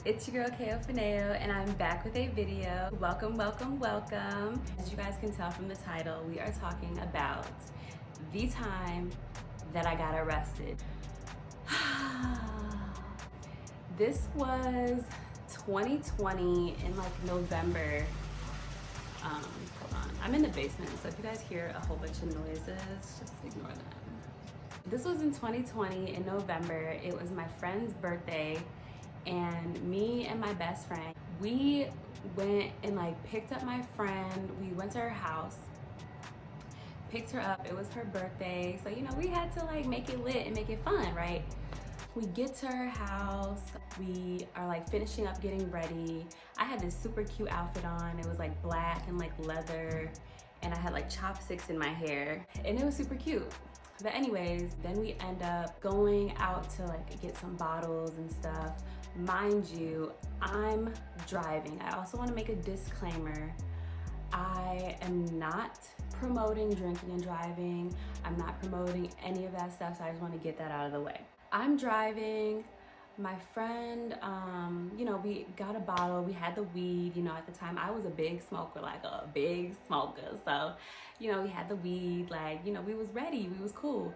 it's your girl Keo Fineo, and I'm back with a video. Welcome, welcome, welcome. As you guys can tell from the title, we are talking about the time that I got arrested. This was 2020 in like November. Hold on, I'm in the basement, so if you guys hear a whole bunch of noises, just ignore them. This was in 2020 in November. It was my friend's birthday, and me and my best friend, we went and like picked up my friend. We went to her house, picked her up. It was her birthday, so you know, we had to like make it lit and make it fun, right? We get to her house, we are like finishing up getting ready. I had this super cute outfit on. It was like black and like leather, and I had like chopsticks in my hair, and it was super cute. But anyways, then we end up going out to like get some bottles and stuff. Mind you, I'm driving. I also want to make a disclaimer. I am not promoting drinking and driving. I'm not promoting any of that stuff, so I just want to get that out of the way. I'm driving. My friend, you know, we got a bottle. We had the weed. You know, at the time I was a big smoker, like a big smoker. So, you know, we had the weed, like, you know, we was ready. We was cool.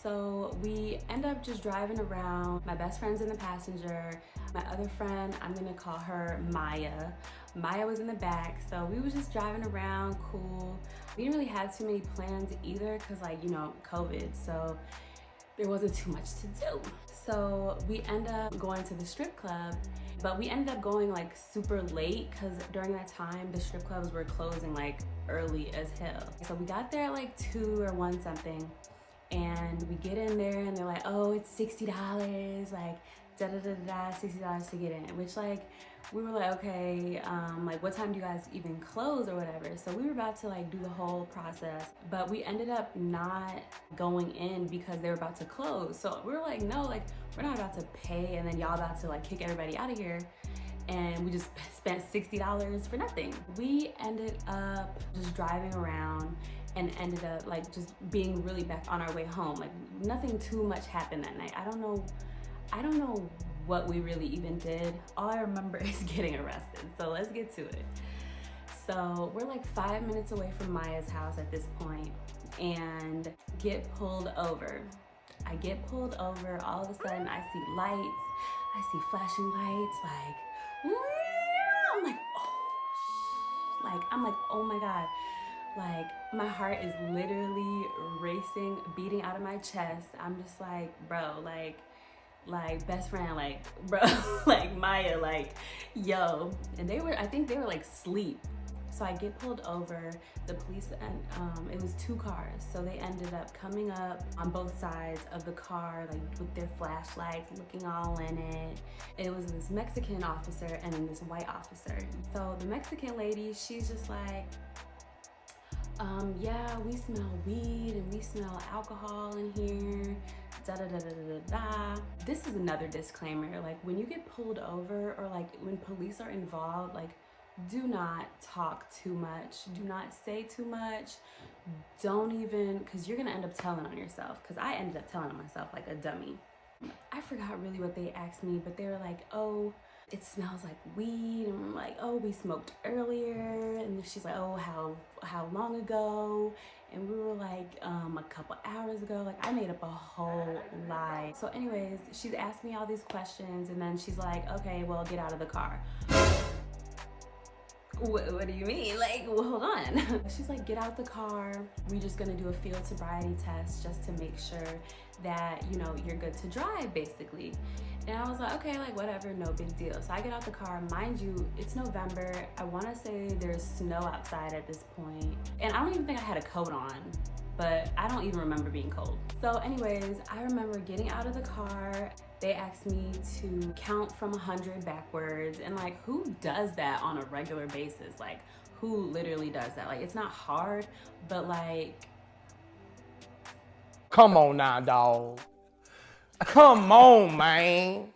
So we end up just driving around. My best friend's in the passenger. My other friend, I'm gonna call her Maya. Maya was in the back. So we was just driving around, cool. We didn't really have too many plans either, cause like, you know, COVID. So there wasn't too much to do. So we end up going to the strip club, but we ended up going like super late because during that time the strip clubs were closing like early as hell. So we got there at like 2 or 1 something, and we get in there and they're like, oh, it's $60, like da da da da, $60 to get in, which like we were like, okay, like what time do you guys even close or whatever? So we were about to like do the whole process, but we ended up not going in because they were about to close. So we were like, no, like we're not about to pay and then y'all about to like kick everybody out of here. And we just spent $60 for nothing. We ended up just driving around and ended up like just being really back on our way home. Like nothing too much happened that night. I don't know what we really even did. All I remember is getting arrested. So let's get to it. So we're like 5 minutes away from Maya's house at this point and get pulled over. I get pulled over, all of a sudden I see lights, I see flashing lights, like, I'm like, oh, I'm like, oh my God. Like my heart is literally racing, beating out of my chest. I'm just like, bro, like best friend, like bro, like Maya, like yo. And they were, I think they were like asleep. So I get pulled over. The police, and it was 2 cars, so they ended up coming up on both sides of the car, like with their flashlights, looking all in it. It was this Mexican officer and then this white officer. So the Mexican lady, she's just like, yeah, we smell weed and we smell alcohol in here, da da da da da da. This is another disclaimer, like when you get pulled over or like when police are involved, like do not talk too much, do not say too much, don't even, because you're gonna end up telling on yourself, because I ended up telling on myself like a dummy. I forgot really what they asked me, but they were like, oh, it smells like weed, and I'm like, oh, we smoked earlier, and she's like, oh, how long ago? And we were like, a couple hours ago. Like I made up a whole lie. So anyways, she's asked me all these questions, and then she's like, okay, well, get out of the car. What do you mean? Like, well, hold on. She's like, get out the car. We're just gonna do a field sobriety test just to make sure that, you know, you're good to drive, basically. And I was like, okay, like whatever, no big deal. So I get out the car. Mind you, it's November. I wanna say there's snow outside at this point. And I don't even think I had a coat on, but I don't even remember being cold. So anyways, I remember getting out of the car. They asked me to count from 100 backwards, and like who does that on a regular basis? Like who literally does that? Like it's not hard, but like, come on now, dog. Come on, man.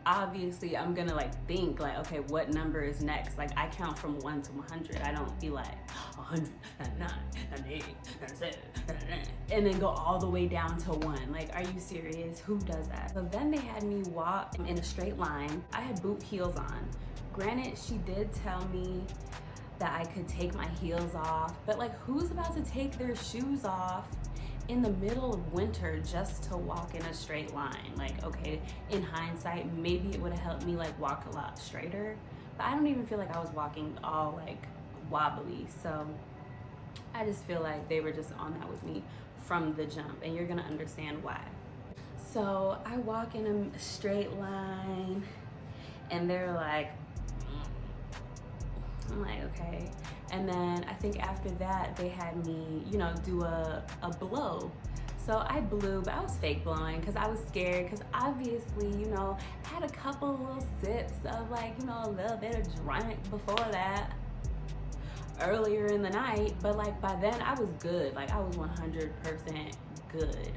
obviously I'm gonna like think like, okay, what number is next? Like I count from 1 to 100. I don't be like 100, 99, 98, 97, and then go all the way down to 1. Like, are you serious? Who does that? So then they had me walk in a straight line. I had boot heels on. Granted, she did tell me that I could take my heels off, but like who's about to take their shoes off in the middle of winter just to walk in a straight line? Like, okay, in hindsight, maybe it would have helped me like walk a lot straighter, but I don't even feel like I was walking all like wobbly. So I just feel like they were just on that with me from the jump, and you're gonna understand why. So I walk in a straight line and they're like, I'm like, okay. And then I think after that, they had me, you know, do a blow. So I blew, but I was fake blowing because I was scared, because obviously, you know, I had a couple little sips of like, you know, a little bit of drink before that earlier in the night. But like by then I was good. Like I was 100% good.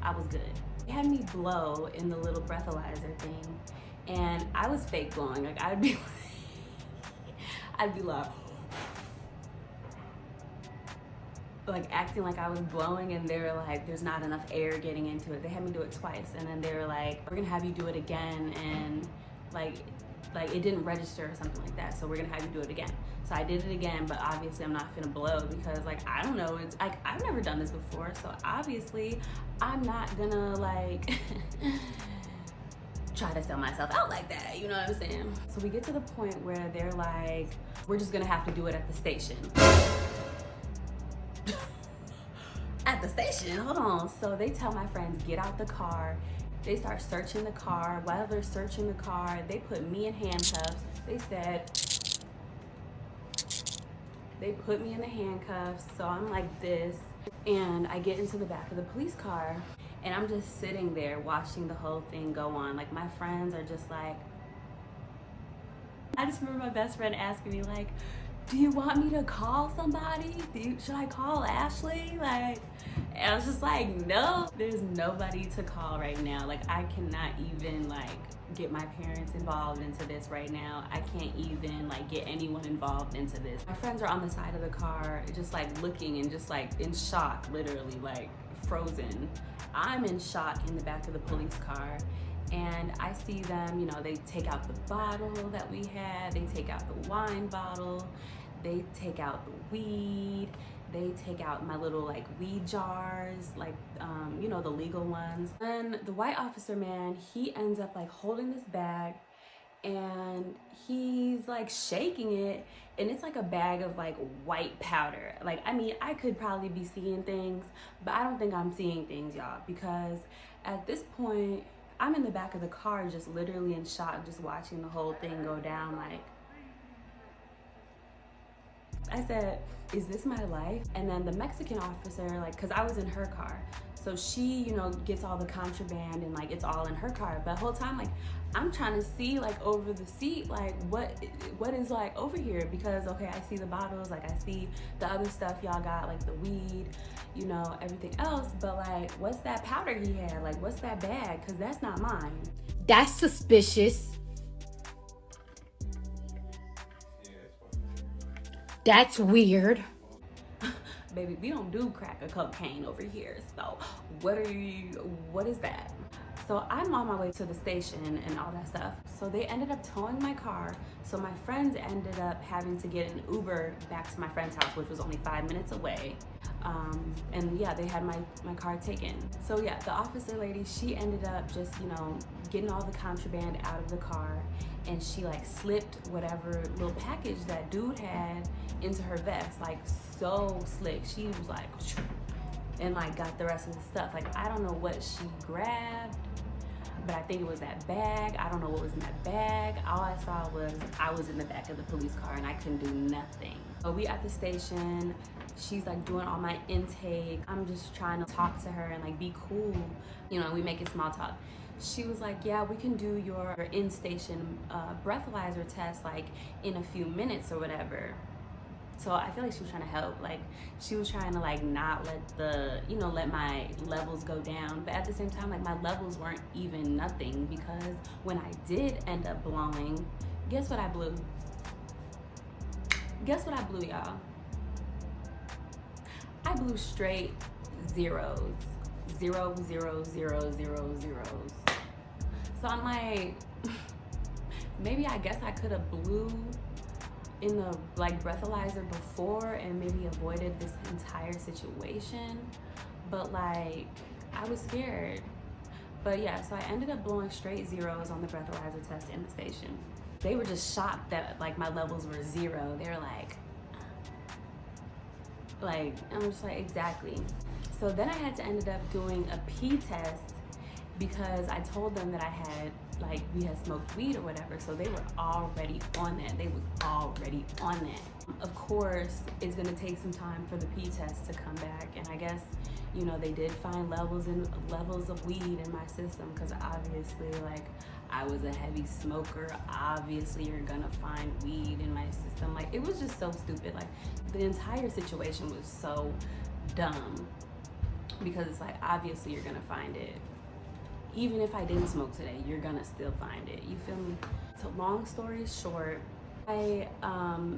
I was good. They had me blow in the little breathalyzer thing, and I was fake blowing. Like I'd be like acting like I was blowing, and they were like, there's not enough air getting into it. They had me do it twice, and then they were like, we're gonna have you do it again, and like it didn't register or something like that, so we're gonna have you do it again. So I did it again, but obviously I'm not gonna blow because like, I don't know, it's like I've never done this before, so obviously I'm not gonna like try to sell myself out like that, you know what I'm saying? So we get to the point where they're like, we're just gonna have to do it at the station. At the station, hold on. So they tell my friends, get out the car. They start searching the car. While they're searching the car, they put me in handcuffs. They put me in the handcuffs, so I'm like this, and I get into the back of the police car, and I'm just sitting there watching the whole thing go on. Like my friends are just like, I just remember my best friend asking me like, do you want me to call somebody? Should I call Ashley? Like, and I was just like, no, there's nobody to call right now. Like I cannot even like get my parents involved into this right now. I can't even like get anyone involved into this. My friends are on the side of the car just like looking and just like in shock, literally like frozen. I'm in shock in the back of the police car, and I see them, you know, they take out the bottle that we had, they take out the wine bottle, they take out the weed, they take out my little like weed jars, like, you know, the legal ones. And the white officer man, he ends up like holding this bag, and he's like shaking it, and it's like a bag of like white powder. Like, I mean, I could probably be seeing things, but I don't think I'm seeing things, y'all, because at this point, I'm in the back of the car just literally in shock, just watching the whole thing go down. Like, I said, is this my life? And then the Mexican officer, like, cause I was in her car, so she, you know, gets all the contraband and like it's all in her car. But the whole time, like, I'm trying to see like over the seat, like what is like over here, because okay, I see the bottles, like I see the other stuff y'all got, like the weed, you know, everything else, but like what's that powder he had? Like what's that bag? Cause that's not mine. That's suspicious. That's weird. Baby, we don't do crack or cocaine over here, so what is that? So I'm on my way to the station and all that stuff. So they ended up towing my car. So my friends ended up having to get an Uber back to my friend's house, which was only 5 minutes away. And yeah, they had my car taken. So yeah, the officer lady, she ended up just, you know, getting all the contraband out of the car, and she like slipped whatever little package that dude had into her vest, like so slick. She was like, and like got the rest of the stuff. Like, I don't know what she grabbed, but I think it was that bag. I don't know what was in that bag. All I saw was I was in the back of the police car and I couldn't do nothing. So we at the station, she's like doing all my intake. I'm just trying to talk to her and like be cool, you know, we making small talk. She was like, yeah, we can do your in-station breathalyzer test like in a few minutes or whatever. So I feel like she was trying to help. Like, she was trying to like not let the, you know, let my levels go down. But at the same time, like my levels weren't even nothing, because when I did end up blowing, guess what I blew? Guess what I blew, y'all? I blew straight zeros. 0, 0, 0, 0, zeros. So I'm like, maybe I guess I could have blew in the like breathalyzer before and maybe avoided this entire situation, but like I was scared. But yeah, so I ended up blowing straight zeros on the breathalyzer test in the station. They were just shocked that like my levels were 0. They were like I'm just like, exactly. So then I had to end up doing a pee test, because I told them that I had, like, we had smoked weed or whatever, so they were already on that. They was already on that. Of course, it's gonna take some time for the pee test to come back, and I guess, you know, they did find levels of weed in my system, because obviously, like, I was a heavy smoker. Obviously, you're gonna find weed in my system. Like, it was just so stupid. Like, the entire situation was so dumb, because it's like, obviously you're gonna find it. Even if I didn't smoke today, you're gonna still find it. You feel me? So long story short, I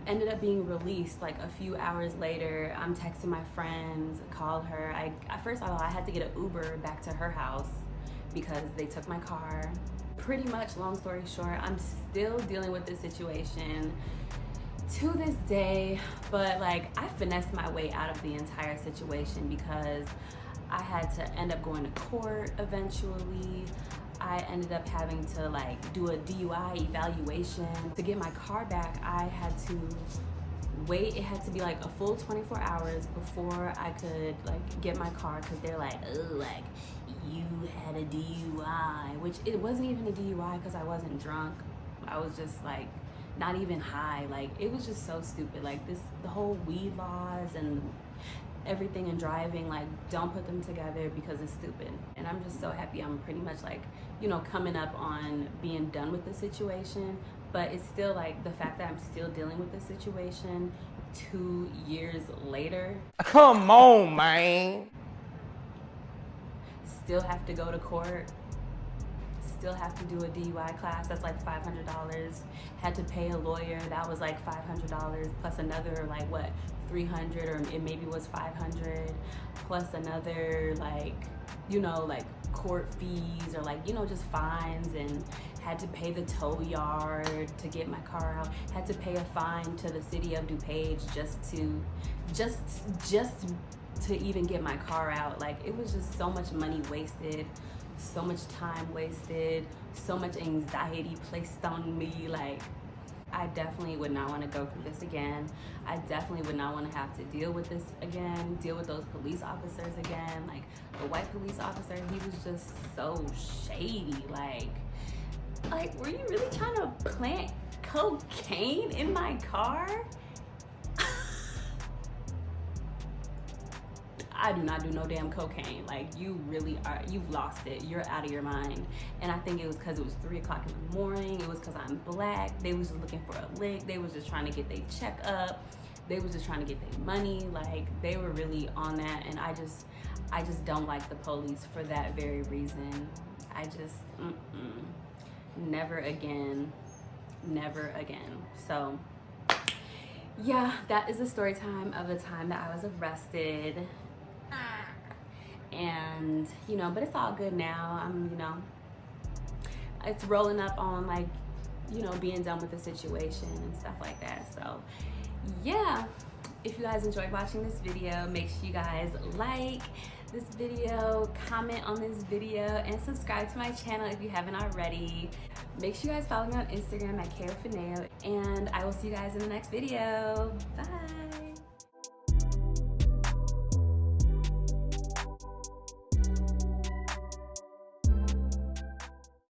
ended up being released like a few hours later. I'm texting my friends, called her. At first I had to get an Uber back to her house because they took my car. Pretty much, long story short, I'm still dealing with this situation to this day, but like I finessed my way out of the entire situation, because I had to end up going to court eventually. I ended up having to like do a DUI evaluation. To get my car back, I had to wait. It had to be like a full 24 hours before I could like get my car, because they're like, oh, like you had a DUI, which it wasn't even a DUI, because I wasn't drunk. I was just like not even high. Like, it was just so stupid. Like the whole weed laws and everything in driving, like, don't put them together, because it's stupid. And I'm just so happy I'm pretty much like, you know, coming up on being done with the situation. But it's still like the fact that I'm still dealing with the situation 2 years later. Come on, man. Still have to go to court. Still have to do a DUI class. That's like $500. Had to pay a lawyer. That was like $500 plus another like what, 300, or it maybe was 500, plus another like, you know, like court fees, or like, you know, just fines. And had to pay the tow yard to get my car out. Had to pay a fine to the city of DuPage just to even get my car out. Like, it was just so much money wasted, so much time wasted, so much anxiety placed on me. Like, I definitely would not want to go through this again. I definitely would not want to have to deal with this again, deal with those police officers again. Like, the white police officer, he was just so shady. Like, were you really trying to plant cocaine in my car? I do not do no damn cocaine. Like, you really are, you've lost it. You're out of your mind. And I think it was because it was 3 o'clock in the morning. It was because I'm black. They was just looking for a lick. They was just trying to get their check up. They was just trying to get their money. Like, they were really on that. And I just don't like the police for that very reason. I just, never again, never again. So yeah, that is the story time of the time that I was arrested. And, you know, but it's all good now. I'm, you know, it's rolling up on, like, you know, being done with the situation and stuff like that. So yeah, if you guys enjoyed watching this video, make sure you guys like this video, comment on this video, and subscribe to my channel if you haven't already. Make sure you guys follow me on Instagram at KaraFineo, and I will see you guys in the next video. Bye.